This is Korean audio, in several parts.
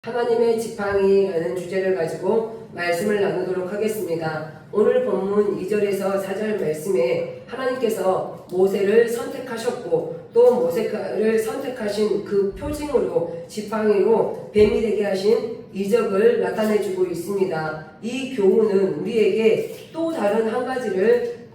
하나님의 지팡이라는 주제를 가지고 말씀을 나누도록 하겠습니다. 오늘 본문 2절에서 4절 말씀에 하나님께서 모세를 선택하셨고 또 모세를 선택하신 그 표징으로 지팡이로 뱀이 되게 하신 이적을 나타내주고 있습니다. 이 교훈은 우리에게 또 다른 한 가지를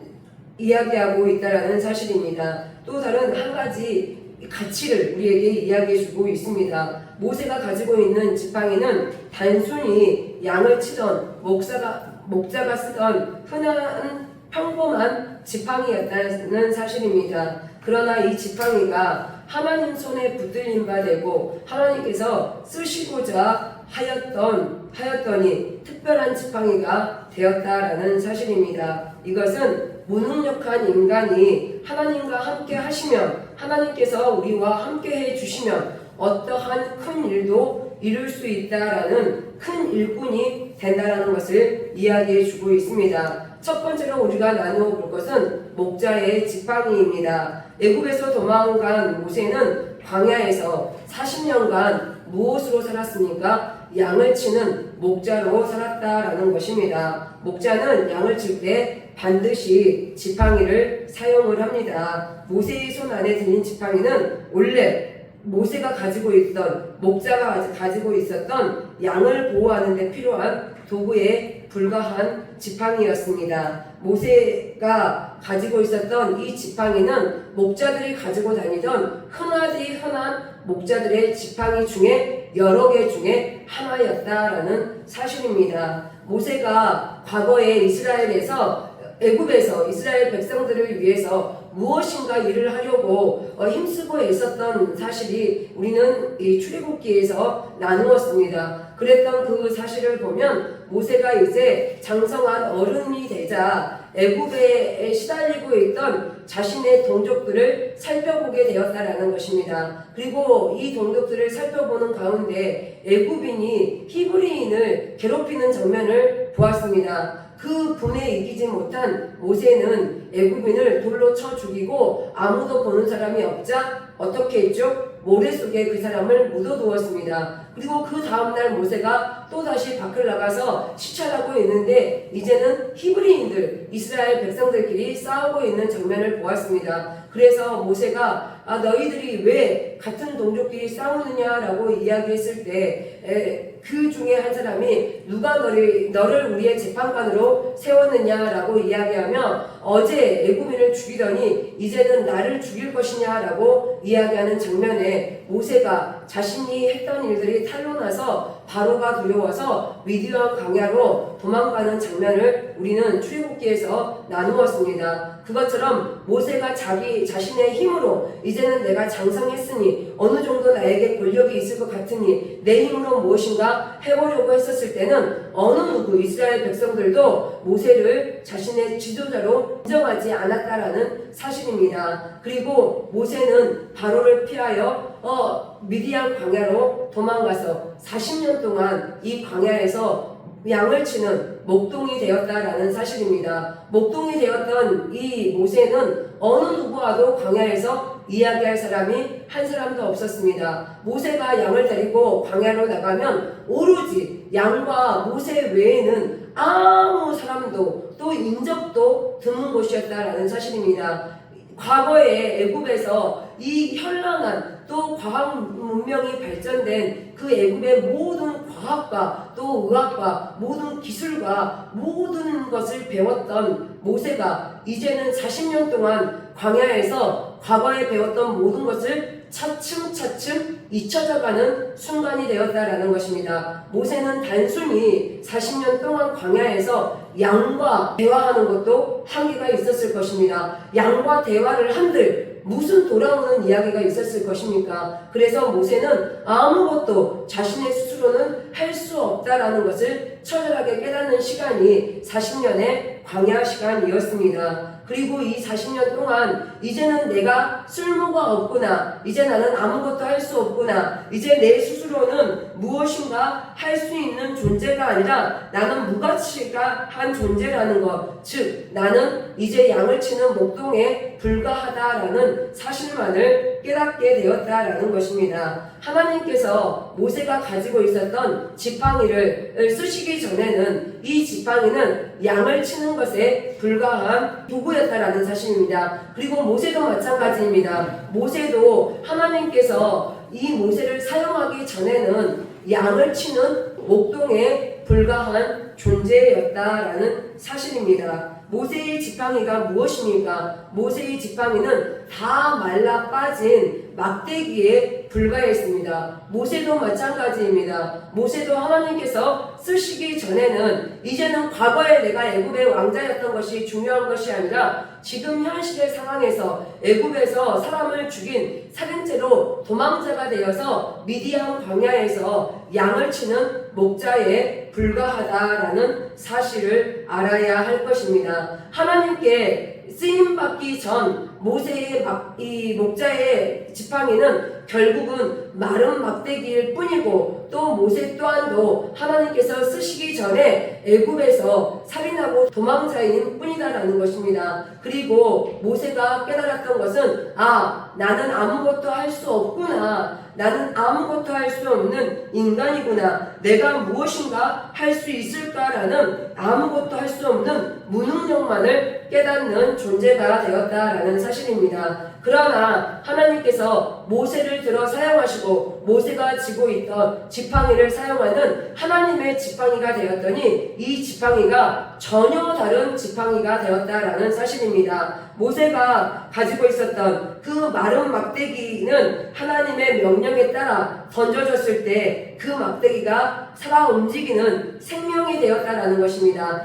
이야기하고 있다는 사실입니다. 또 다른 한 가지 가치를 우리에게 이야기해주고 있습니다. 모세가 가지고 있는 지팡이는 단순히 양을 치던 목자가 쓰던 흔한 평범한 지팡이였다는 사실입니다. 그러나 이 지팡이가 하나님 손에 붙들린 바 되고 하나님께서 쓰시고자 하였더니 특별한 지팡이가 되었다라는 사실입니다. 이것은 무능력한 인간이 하나님과 함께 하시면 하나님께서 우리와 함께 해주시면 어떠한 큰 일도 이룰 수 있다라는 큰 일꾼이 된다라는 것을 이야기해 주고 있습니다. 첫 번째로 우리가 나누어 볼 것은 목자의 지팡이입니다. 애굽에서 도망간 모세는 광야에서 40년간 무엇으로 살았습니까? 양을 치는 목자로 살았다라는 것입니다. 목자는 양을 칠 때 반드시 지팡이를 사용을 합니다. 모세의 손 안에 들린 지팡이는 원래 모세가 가지고 있던 목자가 가지고 있었던 양을 보호하는 데 필요한 도구에 불과한 지팡이였습니다. 모세가 가지고 있었던 이 지팡이는 목자들이 가지고 다니던 흔한 목자들의 지팡이 중에 여러 개 중에 하나였다라는 사실입니다. 모세가 과거에 애굽에서 이스라엘 백성들을 위해서 무엇인가 일을 하려고 힘쓰고 있었던 사실이 우리는 이 출애굽기에서 나누었습니다. 그랬던 그 사실을 보면 모세가 이제 장성한 어른이 되자 애굽에 시달리고 있던 자신의 동족들을 살펴보게 되었다라는 것입니다. 그리고 이 동족들을 살펴보는 가운데 애굽인이 히브리인을 괴롭히는 장면을 보았습니다. 그 분에 이기지 못한 모세는 애굽인을 돌로 쳐 죽이고 아무도 보는 사람이 없자 어떻게 했죠? 모래 속에 그 사람을 묻어두었습니다. 그리고 그 다음날 모세가 또다시 밖을 나가서 시찰하고 있는데 이제는 히브리인들, 이스라엘 백성들끼리 싸우고 있는 장면을 보았습니다. 그래서 모세가 너희들이 왜 같은 동족끼리 싸우느냐라고 이야기했을 때 그 중에 한 사람이 누가 너를 우리의 재판관으로 세웠느냐라고 이야기하며 어제 애굽인을 죽이더니 이제는 나를 죽일 것이냐라고 이야기하는 장면에 모세가 자신이 했던 일들이 탄로나서 바로가 두려워서 미디안 광야로 도망가는 장면을 우리는 출애굽기에서 나누었습니다. 그것처럼 모세가 자신의 힘으로 이제는 내가 장성했으니 어느 정도 나에게 권력이 있을 것 같으니 내 힘으로 무엇인가 해보려고 했었을 때는 어느 누구 이스라엘 백성들도 모세를 자신의 지도자로 인정하지 않았다라는 사실입니다. 그리고 모세는 바로를 피하여 미디안 광야로 도망가서 40년 동안 이 광야에서 양을 치는 목동이 되었다라는 사실입니다. 목동이 되었던 이 모세는 어느 누구와도 광야에서 이야기할 사람이 한 사람도 없었습니다. 모세가 양을 데리고 광야로 나가면 오로지 양과 모세 외에는 아무 사람도 또 인적도 드문 곳이었다라는 사실입니다. 과거에 애굽에서 이 현란한 또 과학 문명이 발전된 그 애굽의 모든 과학과 또 의학과 모든 기술과 모든 것을 배웠던 모세가 이제는 40년 동안 광야에서 과거에 배웠던 모든 것을 차츰 잊혀져가는 순간이 되었다라는 것입니다. 모세는 단순히 40년 동안 광야에서 양과 대화하는 것도 한계가 있었을 것입니다. 양과 대화를 한들 무슨 돌아오는 이야기가 있었을 것입니까? 그래서 모세는 아무것도 자신의 스스로는 할 수 없다라는 것을 처절하게 깨닫는 시간이 40년의 광야 시간이었습니다. 그리고 이 40년 동안 이제는 내가 쓸모가 없구나. 이제 나는 아무것도 할 수 없구나. 이제 내 스스로는 무엇인가 할 수 있는 존재가 아니라 나는 무가치한 존재라는 것. 즉 나는 이제 양을 치는 목동에 불과하다라는 사실만을 깨닫게 되었다라는 것입니다. 하나님께서 모세가 가지고 있었던 지팡이를 쓰시기 전에는 이 지팡이는 양을 치는 것에 불과한 도구였다라는 사실입니다. 그리고 모세도 마찬가지입니다. 모세도 하나님께서 이 모세를 사용하기 전에는 양을 치는 목동에 불과한 존재였다라는 사실입니다. 모세의 지팡이가 무엇입니까? 모세의 지팡이는 다 말라 빠진 막대기에 불과했습니다. 모세도 마찬가지입니다. 모세도 하나님께서 쓰시기 전에는 이제는 과거에 내가 애굽의 왕자였던 것이 중요한 것이 아니라 지금 현실의 상황에서 애굽에서 사람을 죽인 살인죄로 도망자가 되어서 미디안 광야에서 양을 치는 목자에 불과하다라는 사실을 알아야 할 것입니다. 하나님께 쓰임받기 전 모세의 이 목자의 지팡이는 결국은 마른 막대기일 뿐이고 또 모세 또한도 하나님께서 쓰시기 전에 애굽에서 살인하고 도망자인 뿐이다라는 것입니다. 그리고 모세가 깨달았던 것은 나는 아무것도 할 수 없구나. 나는 아무것도 할 수 없는 인간이구나. 내가 무엇인가 할 수 있을까라는 아무것도 할 수 없는 무능력만을 깨닫는 존재가 되었다라는 사실입니다. 그러나 하나님께서 모세를 들어 사용하시고 모세가 쥐고 있던 지팡이를 사용하는 하나님의 지팡이가 되었더니 이 지팡이가 전혀 다른 지팡이가 되었다라는 사실입니다. 모세가 가지고 있었던 그 마른 막대기는 하나님의 명령에 따라 던져졌을 때 그 막대기가 살아 움직이는 생명이 되었다라는 것입니다.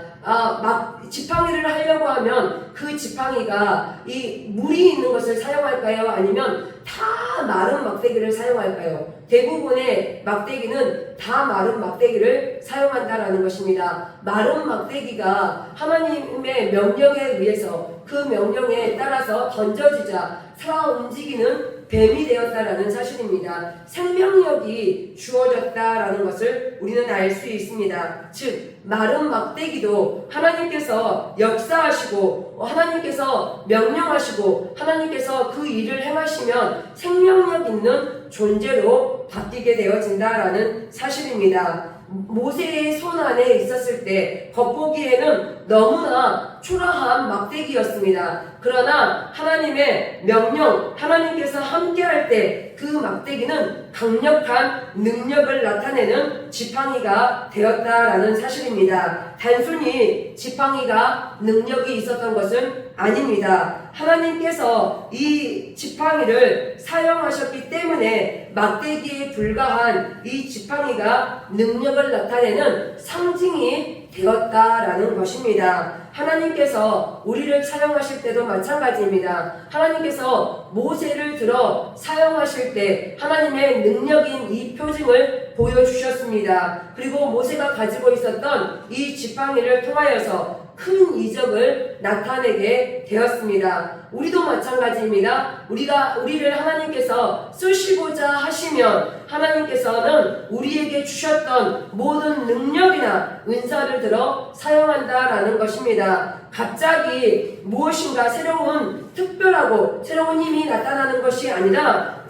지팡이를 하려고 하면 그 지팡이가 이 물이 있는 것을 사용할까요? 아니면 다 마른 막대기를 사용할까요? 대부분의 막대기는 다 마른 막대기를 사용한다라는 것입니다. 마른 막대기가 하나님의 명령에 의해서 그 명령에 따라서 던져지자 살아 움직이는 뱀이 되었다라는 사실입니다. 생명력이 주어졌다라는 것을 우리는 알 수 있습니다. 즉 마른 막대기도 하나님께서 역사하시고 하나님께서 명령하시고 하나님께서 그 일을 행하시면 생명력 있는 존재로 바뀌게 되어진다라는 사실입니다. 모세의 손 안에 있었을 때 겉보기에는 너무나 초라한 막대기였습니다. 그러나 하나님의 명령, 하나님께서 함께할 때 그 막대기는 강력한 능력을 나타내는 지팡이가 되었다라는 사실입니다. 단순히 지팡이가 능력이 있었던 것은 아닙니다. 하나님께서 이 지팡이를 사용하셨기 때문에 막대기에 불과한 이 지팡이가 능력을 나타내는 상징이 되었다라는 것입니다. 하나님께서 우리를 사용하실 때도 마찬가지입니다. 하나님께서 모세를 들어 사용하실 때 하나님의 능력인 이 표징을 보여주셨습니다. 그리고 모세가 가지고 있었던 이 지팡이를 통하여서 큰 이적을 나타내게 되었습니다. 우리도 마찬가지입니다. 우리를 하나님께서 쓰시고자 하시면 하나님께서는 우리에게 주셨던 모든 능력이나 은사를 들어 사용한다라는 것입니다. 갑자기 무엇인가 특별하고 새로운 힘이 나타나는 것이 아니라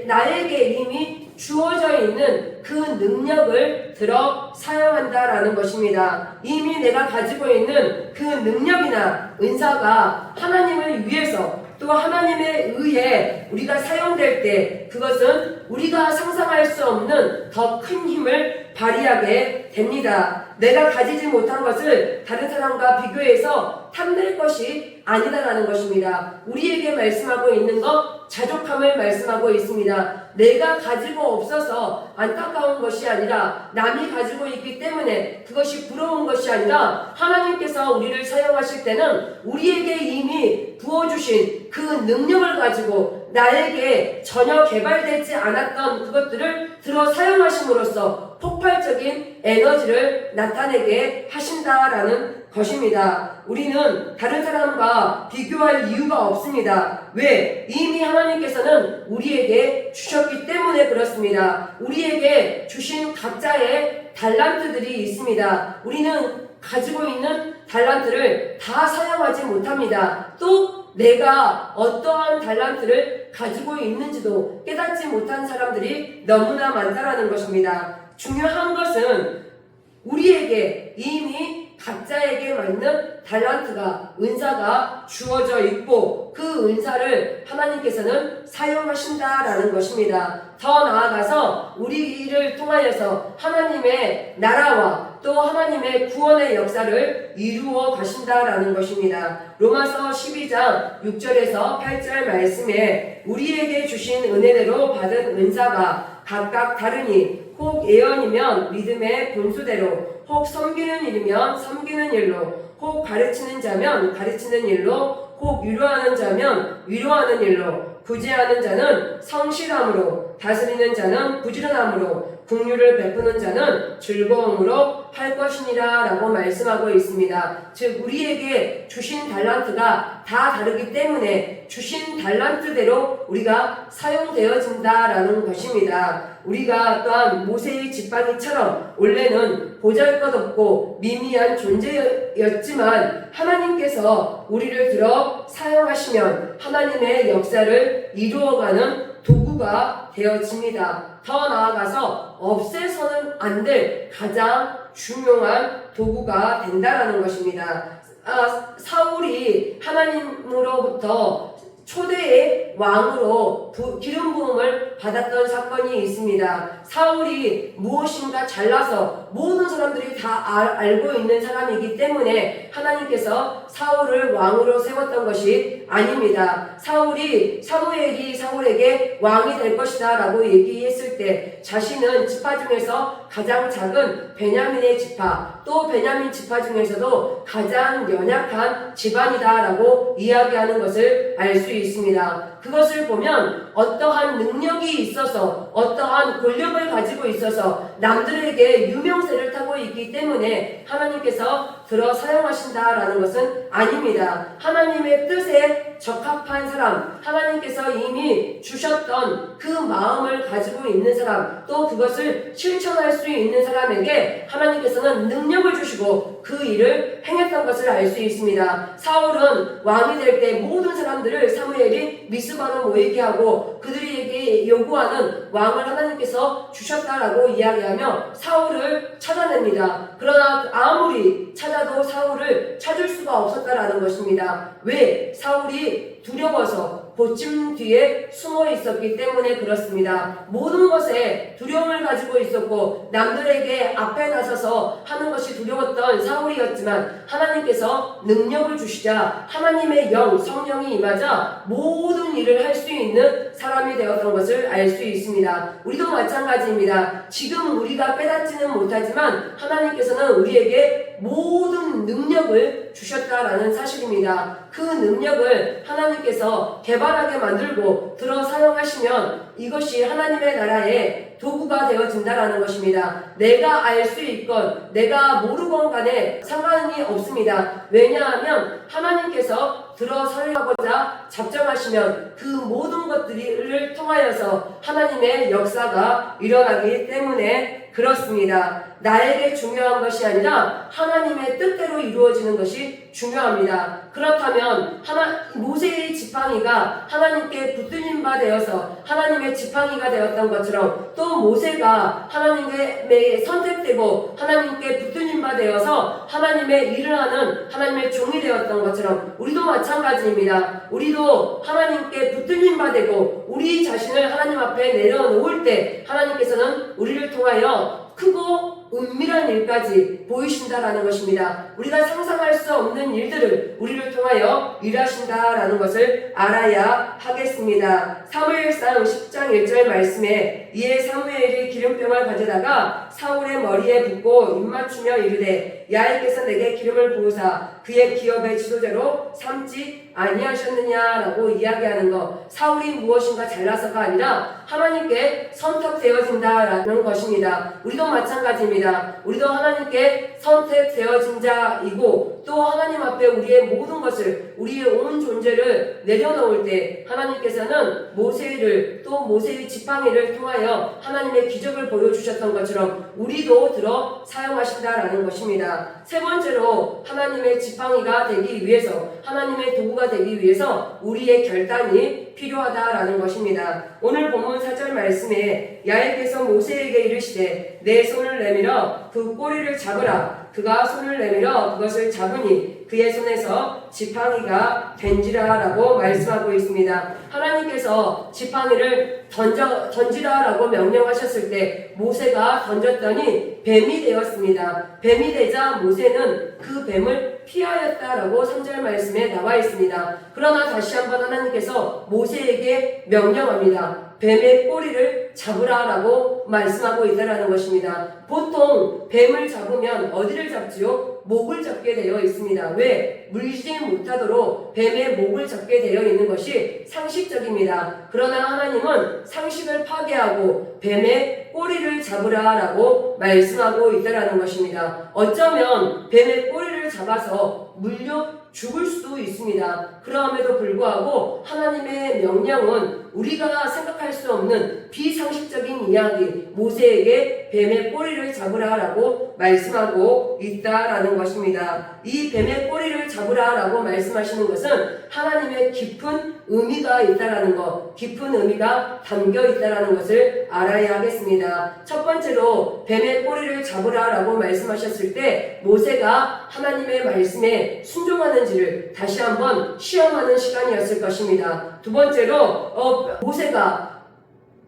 나에게 이미 주어져 있는 그 능력을 들어 사용한다라는 것입니다. 이미 내가 가지고 있는 그 능력이나 은사가 하나님을 위해서 또 하나님에 의해 우리가 사용될 때 그것은 우리가 상상할 수 없는 더 큰 힘을 발휘하게 됩니다. 내가 가지지 못한 것을 다른 사람과 비교해서 탐낼 것이 아니다라는 것입니다. 우리에게 말씀하고 있는 것 자족함을 말씀하고 있습니다. 내가 가지고 없어서 안타까운 것이 아니라 남이 가지고 있기 때문에 그것이 부러운 것이 아니라 하나님께서 우리를 사용하실 때는 우리에게 이미 부어주신 그 능력을 가지고 나에게 전혀 개발되지 않았던 그것들을 들어 사용하시는 사용하심으로써 폭발적인 에너지를 나타내게 하신다라는 것입니다. 우리는 다른 사람과 비교할 이유가 없습니다. 왜? 이미 하나님께서는 우리에게 주셨기 때문에 그렇습니다. 우리에게 주신 각자의 달란트들이 있습니다. 우리는 가지고 있는 달란트를 다 사용하지 못합니다. 또 내가 어떠한 달란트를 가지고 있는지도 깨닫지 못한 사람들이 너무나 많다라는 것입니다. 중요한 것은 우리에게 이미 각자에게 맞는 달란트가, 은사가 주어져 있고 그 은사를 하나님께서는 사용하신다라는 것입니다. 더 나아가서 우리를 통하여서 하나님의 나라와 또 하나님의 구원의 역사를 이루어 가신다라는 것입니다. 로마서 12장 6절에서 8절 말씀에 우리에게 주신 은혜대로 받은 은사가 각각 다르니 혹 예언이면 믿음의 본수대로, 혹 섬기는 일이면 섬기는 일로, 혹 가르치는 자면 가르치는 일로, 혹 위로하는 자면 위로하는 일로, 구제하는 자는 성실함으로, 다스리는 자는 부지런함으로, 긍휼을 베푸는 자는 즐거움으로 할 것이니라 라고 말씀하고 있습니다. 즉 우리에게 주신 달란트가 다 다르기 때문에 주신 달란트대로 우리가 사용되어진다라는 것입니다. 우리가 또한 모세의 지팡이처럼 원래는 보잘것없고 미미한 존재였지만 하나님께서 우리를 들어 사용하시면 하나님의 역사를 이루어가는 도구가 되어집니다. 더 나아가서 없애서는 안 될 가장 중요한 도구가 된다라는 것입니다. 사울이 하나님으로부터 초대의 왕으로 기름 부음을 받았던 사건이 있습니다. 사울이 무엇인가 잘나서 모든 사람들이 다 알고 있는 사람이기 때문에 하나님께서 사울을 왕으로 세웠던 것이 아닙니다. 사무엘이 사울에게 왕이 될 것이다 라고 얘기했을 때 자신은 지파 중에서 가장 작은 베냐민의 지파, 또 베냐민 지파 중에서도 가장 연약한 집안이다 라고 이야기하는 것을 알 수 있습니다. 그것을 보면 어떠한 능력이 있어서 어떠한 권력을 가지고 있어서 남들에게 유명세를 타고 있기 때문에 하나님께서 들어 사용하신다라는 것은 아닙니다. 하나님의 뜻에 적합한 사람, 하나님께서 이미 주셨던 그 마음을 가지고 있는 사람, 또 그것을 실천할 수 있는 사람에게 하나님께서는 능력을 주시고 그 일을 행했던 것을 알 수 있습니다. 사울은 왕이 될 때 모든 사람들을 사무엘이 미스바로 모이게 하고 그들에게 요구하는 왕을 하나님께서 주셨다라고 이야기하며 사울을 찾아냅니다. 그러나 아무리 찾아도 사울을 찾을 수가 없었다라는 것입니다. 왜? 사울이 두려워서 보침 뒤에 숨어 있었기 때문에 그렇습니다. 모든 것에 두려움을 가지고 있었고 남들에게 앞에 나서서 하는 것이 두려웠던 사울이었지만 하나님께서 능력을 주시자 하나님의 성령이 임하자 모든 일을 할 수 있는 사람이 되었던 것을 알 수 있습니다. 우리도 마찬가지입니다. 지금 우리가 깨닫지는 못하지만 하나님께서는 우리에게 모든 능력을 주셨다라는 사실입니다. 그 능력을 하나님께서 개발하게 만들고 들어 사용하시면 이것이 하나님의 나라의 도구가 되어진다라는 것입니다. 내가 알 수 있건 내가 모르건 간에 상관이 없습니다. 왜냐하면 하나님께서 들어 사용하고자 작정하시면 그 모든 것들을 통하여서 하나님의 역사가 일어나기 때문에 그렇습니다. 나에게 중요한 것이 아니라 하나님의 뜻대로 이루어지는 것이 중요합니다. 그렇다면 모세의 지팡이가 하나님께 붙들린 바 되어서 하나님의 지팡이가 되었던 것처럼 또 모세가 하나님께 선택되고 하나님께 붙들린 바 되어서 하나님의 일을 하는 하나님의 종이 되었던 것처럼 우리도 마찬가지입니다. 우리도 하나님께 붙들린 바 되고 우리 자신을 하나님 앞에 내려놓을 때 하나님께서는 우리를 통하여 크고 은밀한 일까지 보이신다라는 것입니다. 우리가 상상할 수 없는 일들을 우리를 통하여 일하신다라는 것을 알아야 하겠습니다. 사무엘상 10장 1절 말씀에 이에 사무엘이 기름병을 가져다가 사울의 머리에 붓고 입맞추며 이르되 야훼께서 내게 기름을 부으사 그의 기업의 지도자로 삼지 아니하셨느냐라고 이야기하는 것. 사울이 무엇인가 잘나서가 아니라 하나님께 선택되어진다라는 것입니다. 우리도 마찬가지입니다. 우리도 하나님께 선택되어진 자이고 또 하나님 앞에 우리의 모든 것을, 우리의 온 존재를 내려놓을 때 하나님께서는 모세를, 또 모세의 지팡이를 통하여 하나님의 기적을 보여주셨던 것처럼 우리도 들어 사용하신다라는 것입니다. 세 번째로 하나님의 지팡이가 되기 위해서, 하나님의 도구가 되기 위해서 우리의 결단이 필요하다라는 것입니다. 오늘 본문 4절 말씀에 야훼께서 모세에게 이르시되 내 손을 내밀어 그 꼬리를 잡으라. 그가 손을 내밀어 그것을 잡으니 그의 손에서 지팡이가 된지라라고 말씀하고 있습니다. 하나님께서 지팡이를 던지라라고 명령하셨을 때 모세가 던졌더니 뱀이 되었습니다. 뱀이 되자 모세는 그 뱀을 피하였다라고 3절 말씀에 나와 있습니다. 그러나 다시 한번 하나님께서 모세에게 명령합니다. 뱀의 꼬리를 잡으라라고 말씀하고 있다라는 것입니다. 보통 뱀을 잡으면 어디를 잡지요? 목을 잡게 되어 있습니다. 왜? 물지 못하도록 뱀의 목을 잡게 되어 있는 것이 상식적입니다. 그러나 하나님은 상식을 파괴하고 뱀의 꼬리를 잡으라라고 말씀하고 있다라는 것입니다. 어쩌면 뱀의 꼬리를 잡아서 물려 죽을 수도 있습니다. 그럼에도 불구하고 하나님의 명령은 우리가 생각할 수 없는 비상식적인 이야기, 모세에게 뱀의 꼬리를 잡으라라고 말씀하고 있다라는 것입니다. 이 뱀의 꼬리를 잡으라라고 말씀하시는 것은 하나님의 깊은 의미가 있다라는 것, 깊은 의미가 담겨 있다라는 것을 알아야 하겠습니다. 첫 번째로 뱀의 꼬리를 잡으라라고 말씀하셨을 때 모세가 하나님의 말씀에 순종하는지를 다시 한번 시험하는 시간이었을 것입니다. 두 번째로 모세가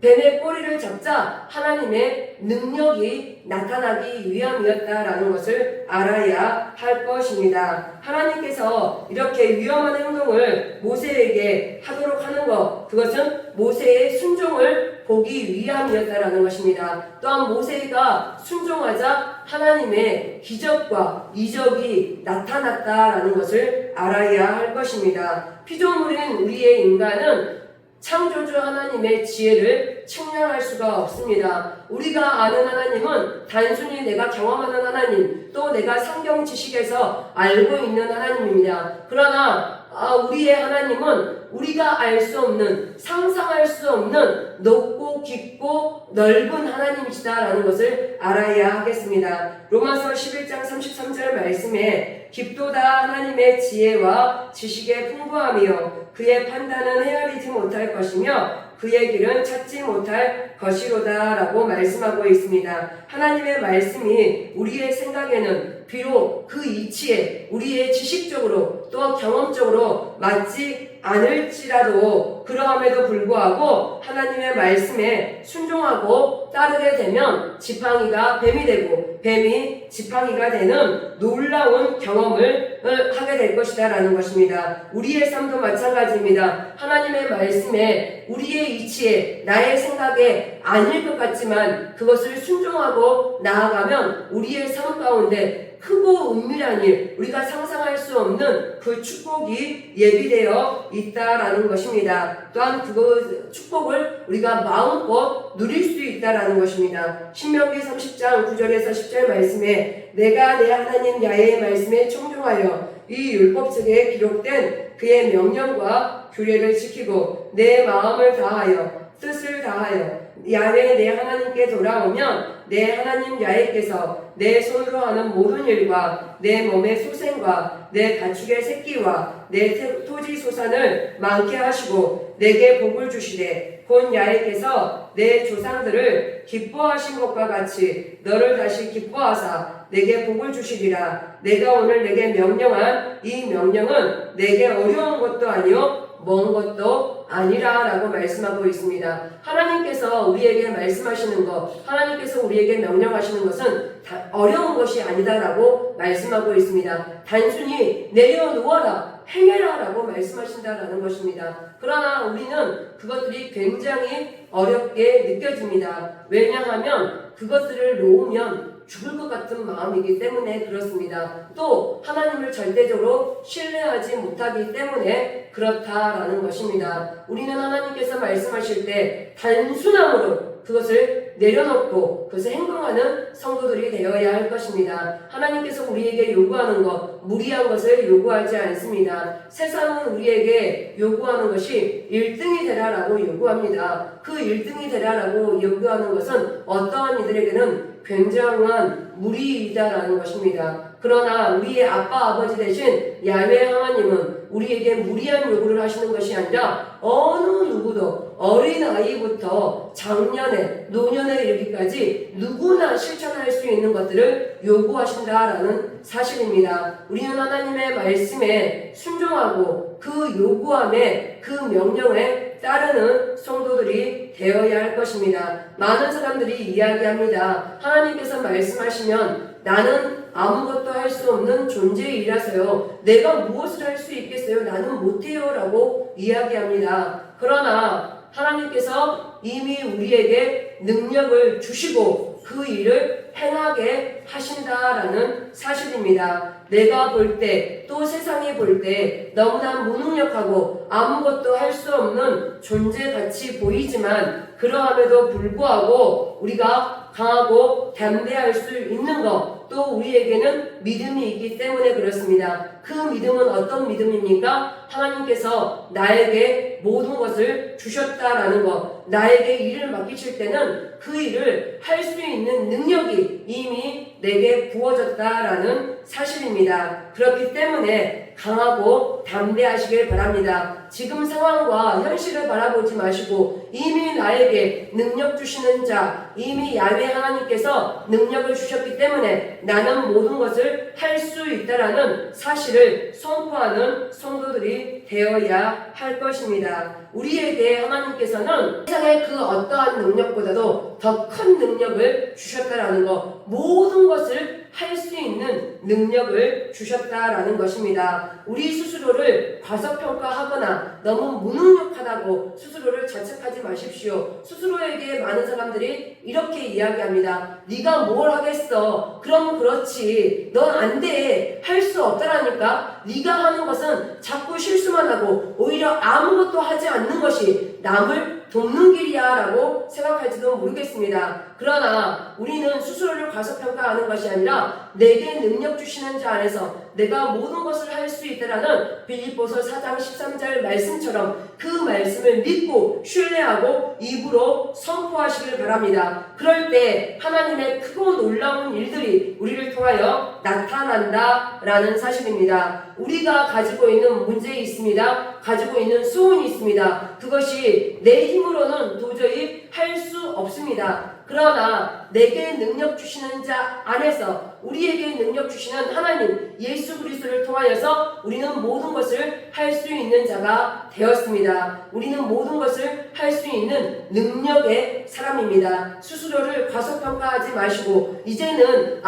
뱀의 꼬리를 잡자 하나님의 능력이 나타나기 위함이었다라는 것을 알아야 할 것입니다. 하나님께서 이렇게 위험한 행동을 모세에게 하도록 하는 것, 그것은 모세의 순종을 보기 위함이었다라는 것입니다. 또한 모세가 순종하자 하나님의 기적과 이적이 나타났다라는 것을 알아야 할 것입니다. 피조물인 우리의 인간은 창조주 하나님의 지혜를 측량할 수가 없습니다. 우리가 아는 하나님은 단순히 내가 경험하는 하나님, 또 내가 성경 지식에서 알고 있는 하나님입니다. 그러나 우리의 하나님은 우리가 알 수 없는, 상상할 수 없는 높고 깊고 넓은 하나님이시다라는 것을 알아야 하겠습니다. 로마서 11장 33절 말씀에 깊도다 하나님의 지혜와 지식의 풍부함이요 그의 판단은 헤아리지 못할 것이며 그의 길은 찾지 못할 것이로다 라고 말씀하고 있습니다. 하나님의 말씀이 우리의 생각에는 비록 그 이치에 우리의 지식적으로 또 경험적으로 맞지 않을지라도 그러함에도 불구하고 하나님의 말씀에 순종하고 따르게 되면 지팡이가 뱀이 되고 뱀이 지팡이가 되는 놀라운 경험을 하게 될 것이다 라는 것입니다. 우리의 삶도 마찬가지입니다. 하나님의 말씀에 우리의 이치에 나의 생각에 아닐 것 같지만 그것을 순종하고 나아가면 우리의 삶 가운데 크고 은밀한 일, 우리가 상상할 수 없는 그 축복이 예비되어 있다라는 것입니다. 또한 그 축복을 우리가 마음껏 누릴 수 있다라는 것입니다. 신명기 30장 9절에서 10절 말씀에 내가 내 하나님 야훼의 말씀에 청종하여 이 율법책에 기록된 그의 명령과 규례를 지키고 내 마음을 다하여 뜻을 다하여 야훼 내 하나님께 돌아오면 내 하나님 야훼께서 내 손으로 하는 모든 일과 내 몸의 소생과 내 가축의 새끼와 내 토지 소산을 많게 하시고 내게 복을 주시되 곧 야훼께서 내 조상들을 기뻐하신 것과 같이 너를 다시 기뻐하사 내게 복을 주시리라. 내가 오늘 내게 명령한 이 명령은 내게 어려운 것도 아니요 먼 것도 아니라 라고 말씀하고 있습니다. 하나님께서 우리에게 말씀하시는 것, 하나님께서 우리에게 명령하시는 것은 어려운 것이 아니다 라고 말씀하고 있습니다. 단순히 내려놓아라, 행해라라고 말씀하신다라는 것입니다. 그러나 우리는 그것들이 굉장히 어렵게 느껴집니다. 왜냐하면 그것들을 놓으면 죽을 것 같은 마음이기 때문에 그렇습니다. 또 하나님을 절대적으로 신뢰하지 못하기 때문에 그렇다라는 것입니다. 우리는 하나님께서 말씀하실 때 단순함으로 그것을 내려놓고 그것을 행동하는 성도들이 되어야 할 것입니다. 하나님께서 우리에게 요구하는 것, 무리한 것을 요구하지 않습니다. 세상은 우리에게 요구하는 것이 1등이 되라라고 요구합니다. 그 1등이 되라라고 요구하는 것은 어떠한 이들에게는 굉장한 무리이다라는 것입니다. 그러나 우리의 아빠 아버지 대신 야훼 하나님은 우리에게 무리한 요구를 하시는 것이 아니라 어느 누구도 어린아이부터 장년에 노년에 이르기까지 누구나 실천할 수 있는 것들을 요구하신다라는 사실입니다. 우리는 하나님의 말씀에 순종하고 그 요구함에 그 명령에 따르는 성도들이 되어야 할 것입니다. 많은 사람들이 이야기합니다. 하나님께서 말씀하시면 나는 아무것도 할 수 없는 존재이라서요. 내가 무엇을 할 수 있겠어요? 나는 못해요. 라고 이야기합니다. 그러나 하나님께서 이미 우리에게 능력을 주시고 그 일을 행하게 하신다라는 사실입니다. 내가 볼 때 또 세상이 볼 때 너무나 무능력하고 아무것도 할 수 없는 존재같이 보이지만 그러함에도 불구하고 우리가 강하고 담대할 수 있는 것 또 우리에게는 믿음이 있기 때문에 그렇습니다. 그 믿음은 어떤 믿음입니까? 하나님께서 나에게 모든 것을 주셨다라는 것, 나에게 일을 맡기실 때는 그 일을 할 수 있는 능력이 이미 내게 부어졌다라는 사실입니다. 그렇기 때문에 강하고 담대하시길 바랍니다. 지금 상황과 현실을 바라보지 마시고 이미 나에게 능력 주시는 자, 이미 야훼 하나님께서 능력을 주셨기 때문에 나는 모든 것을 할 수 있다라는 사실을 선포하는 성도들이 되어야 할 것입니다. 우리에게 하나님께서는 세상의 그 어떠한 능력보다도 더 큰 능력을 주셨다라는 것, 모든 것을 할 수 있는 능력을 주셨다라는 것입니다. 우리 스스로를 과소평가하거나 너무 무능력하다고 스스로를 자책하지 마십시오. 스스로에게 많은 사람들이 이렇게 이야기합니다. 네가 뭘 하겠어? 그럼 그렇지. 넌 안 돼. 할 수 없다라니까. 네가 하는 것은 자꾸 실수만 하고 오히려 아무것도 하지 않는 것이 남을 돕는 길이야 라고 생각할지도 모르겠습니다. 그러나 우리는 스스로를 과소평가하는 것이 아니라 내게 능력 주시는 자 안에서 내가 모든 것을 할 수 있다라는 빌립보서 4장 13절 말씀처럼 그 말씀을 믿고 신뢰하고 입으로 선포하시길 바랍니다. 그럴 때 하나님의 크고 놀라운 일들이 우리를 통하여 나타난다 라는 사실입니다. 우리가 가지고 있는 문제 있습니다. 가지고 있는 소원이 있습니다. 그것이 내 힘으로는 도저히 할 수 없습니다. 그러나 내게 능력 주시는 자 안에서 우리에게 능력 주시는 하나님 예수 그리스도를 통하여서 우리는 모든 것을 할 수 있는 자가 되었습니다. 우리는 모든 것을 할 수 있는 능력의 사람입니다. 스스로를 과소평가하지 마시고 이제는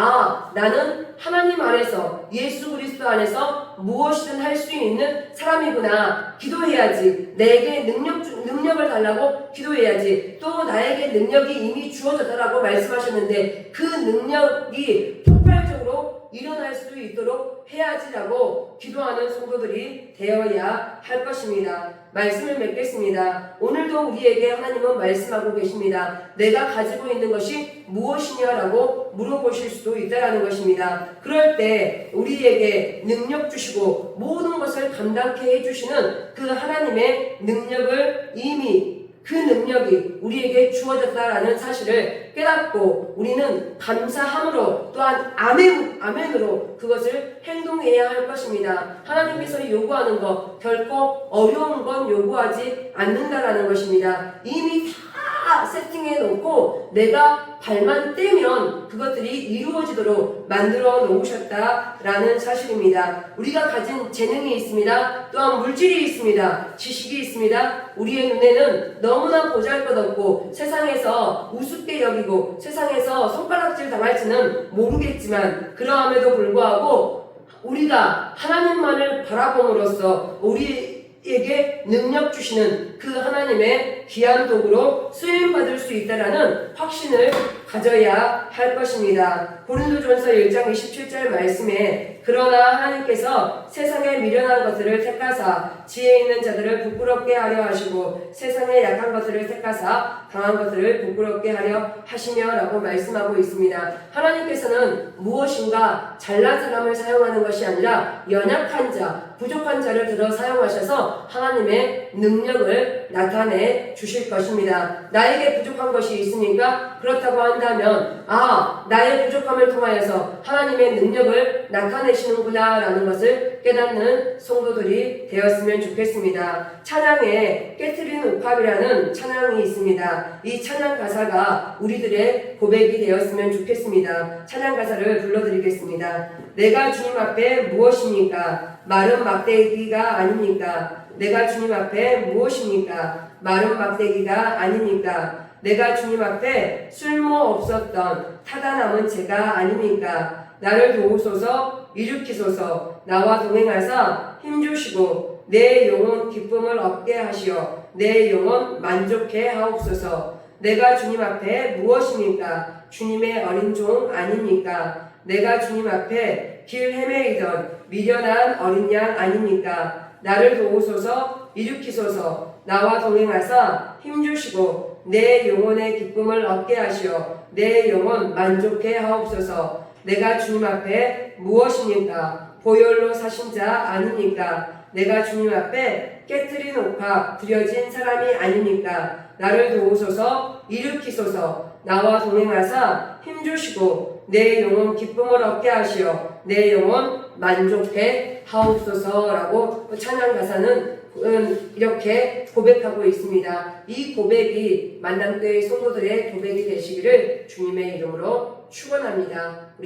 나는 하나님 안에서 예수 그리스도 안에서 무엇이든 할 수 있는 사람이구나. 기도해야지. 내게 능력을 달라고 기도해야지. 또 나에게 능력이 이미 주어졌다라고 말씀하셨는데 그 능력이 폭발적으로 일어날 수 있도록 해야지라고 기도하는 성도들이 되어야 할 것입니다. 말씀을 맺겠습니다. 오늘도 우리에게 하나님은 말씀하고 계십니다. 내가 가지고 있는 것이 무엇이냐라고 물어보실 수도 있다라는 것입니다. 그럴 때 우리에게 능력 주시고 모든 것을 감당케 해주시는 그 하나님의 능력을 이미 그 능력이 우리에게 주어졌다라는 사실을 깨닫고 우리는 감사함으로 또한 아멘으로 그것을 행동해야 할 것입니다. 하나님께서 요구하는 것 결코 어려운 건 요구하지 않는다라는 것입니다. 이미 다 세팅해 놓고 내가 발만 떼면 그것들이 이루어지도록 만들어 놓으셨다라는 사실입니다. 우리가 가진 재능이 있습니다. 또한 물질이 있습니다. 지식이 있습니다. 우리의 눈에는 너무나 보잘것없고 세상에서 우습게 여기고 세상에서 손가락질 당할지는 모르겠지만 그러함에도 불구하고 우리가 하나님만을 바라봄으로써 우리에게 능력 주시는 그 하나님의 귀한 도구로 쓰임받을 수 있다라는 확신을 가져야 할 것입니다. 고린도전서 1장 27절 말씀에 그러나 하나님께서 세상에 미련한 것들을 택하사 지혜 있는 자들을 부끄럽게 하려 하시고 세상에 약한 것들을 택하사 강한 것들을 부끄럽게 하려 하시며 라고 말씀하고 있습니다. 하나님께서는 무엇인가 잘난 사람을 사용하는 것이 아니라 연약한 자, 부족한 자를 들어 사용하셔서 하나님의 능력을 나타내 주실 것입니다. 나에게 부족한 것이 있으니까 그렇다고 한다면 나의 부족함을 통하여서 하나님의 능력을 나타내시는구나 라는 것을 깨닫는 성도들이 되었으면 좋겠습니다. 찬양에 깨트린 옥합이라는 찬양이 있습니다. 이 찬양 가사가 우리들의 고백이 되었으면 좋겠습니다. 찬양 가사를 불러드리겠습니다. 내가 주님 앞에 무엇입니까? 마른 막대기가 아닙니까? 내가 주님 앞에 무엇입니까? 마른 막대기가 아닙니까? 내가 주님 앞에 쓸모없었던 타다 남은 죄가 아닙니까? 나를 도우소서 일으키소서 나와 동행하사 힘주시고 내 영혼 기쁨을 얻게 하시어 내 영혼 만족해 하옵소서. 내가 주님 앞에 무엇입니까? 주님의 어린 종 아닙니까? 내가 주님 앞에 길 헤매이던 미련한 어린 양 아닙니까? 나를 도우소서 일으키소서 나와 동행하사 힘주시고 내 영혼의 기쁨을 얻게 하시어 내 영혼 만족해 하옵소서. 내가 주님 앞에 무엇입니까? 보혈로 사신 자 아닙니까? 내가 주님 앞에 깨트린 옥합 들여진 사람이 아닙니까? 나를 도우소서 일으키소서 나와 동행하사 힘주시고 내 영혼 기쁨을 얻게 하시어 내 영혼 만족해 하옵소서라고 찬양 가사는 이렇게 고백하고 있습니다. 이 고백이 만남교회 성도들의 고백이 되시기를 주님의 이름으로 축원합니다.